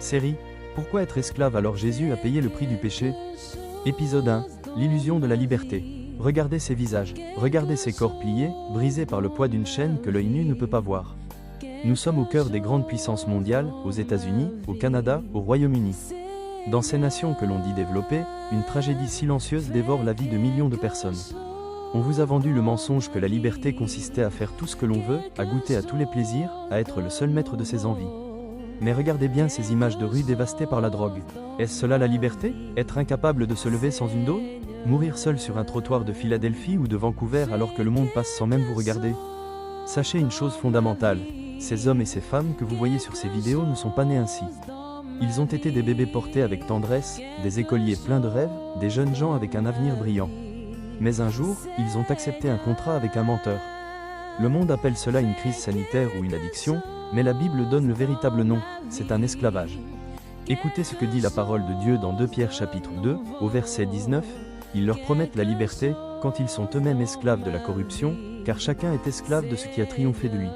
Série Pourquoi être esclave alors Jésus a payé le prix du péché? Épisode 1 L'illusion de la liberté. Regardez ces visages, regardez ces corps pliés, brisés par le poids d'une chaîne que l'œil nu ne peut pas voir. Nous sommes au cœur des grandes puissances mondiales, aux États-Unis, au Canada, au Royaume-Uni. Dans ces nations que l'on dit développées, une tragédie silencieuse dévore la vie de millions de personnes. On vous a vendu le mensonge que la liberté consistait à faire tout ce que l'on veut, à goûter à tous les plaisirs, à être le seul maître de ses envies. Mais regardez bien ces images de rues dévastées par la drogue. Est-ce cela la liberté? Être incapable de se lever sans une dose? Mourir seul sur un trottoir de Philadelphie ou de Vancouver alors que le monde passe sans même vous regarder? Sachez une chose fondamentale, ces hommes et ces femmes que vous voyez sur ces vidéos ne sont pas nés ainsi. Ils ont été des bébés portés avec tendresse, des écoliers pleins de rêves, des jeunes gens avec un avenir brillant. Mais un jour, ils ont accepté un contrat avec un menteur. Le monde appelle cela une crise sanitaire ou une addiction, mais la Bible donne le véritable nom, c'est un esclavage. Écoutez ce que dit la parole de Dieu dans 2 Pierre chapitre 2, au verset 19, ils leur promettent la liberté, quand ils sont eux-mêmes esclaves de la corruption, car chacun est esclave de ce qui a triomphé de lui.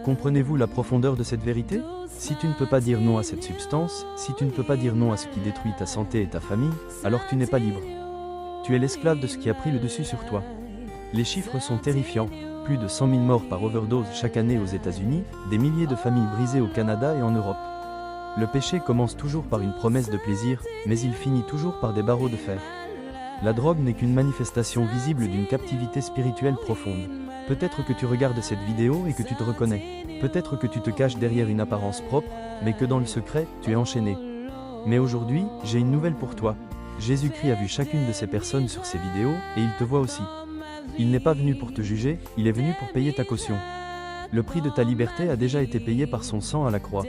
Comprenez-vous la profondeur de cette vérité? Si tu ne peux pas dire non à cette substance, si tu ne peux pas dire non à ce qui détruit ta santé et ta famille, alors tu n'es pas libre. Tu es l'esclave de ce qui a pris le dessus sur toi. Les chiffres sont terrifiants. Plus de 100 000 morts par overdose chaque année aux États-Unis, des milliers de familles brisées au Canada et en Europe. Le péché commence toujours par une promesse de plaisir, mais il finit toujours par des barreaux de fer. La drogue n'est qu'une manifestation visible d'une captivité spirituelle profonde. Peut-être que tu regardes cette vidéo et que tu te reconnais. Peut-être que tu te caches derrière une apparence propre, mais que dans le secret, tu es enchaîné. Mais aujourd'hui, j'ai une nouvelle pour toi. Jésus-Christ a vu chacune de ces personnes sur ces vidéos, et il te voit aussi. Il n'est pas venu pour te juger, il est venu pour payer ta caution. Le prix de ta liberté a déjà été payé par son sang à la croix.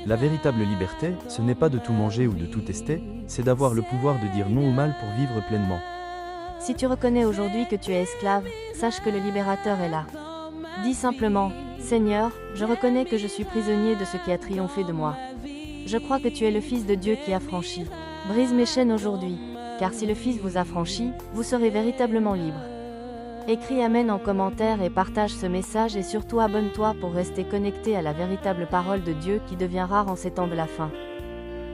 La véritable liberté, ce n'est pas de tout manger ou de tout tester, c'est d'avoir le pouvoir de dire non au mal pour vivre pleinement. Si tu reconnais aujourd'hui que tu es esclave, sache que le libérateur est là. Dis simplement, Seigneur, je reconnais que je suis prisonnier de ce qui a triomphé de moi. Je crois que tu es le Fils de Dieu qui a franchi. Brise mes chaînes aujourd'hui, car si le Fils vous a franchi, vous serez véritablement libre. Écris Amen en commentaire et partage ce message et surtout abonne-toi pour rester connecté à la véritable parole de Dieu qui devient rare en ces temps de la fin.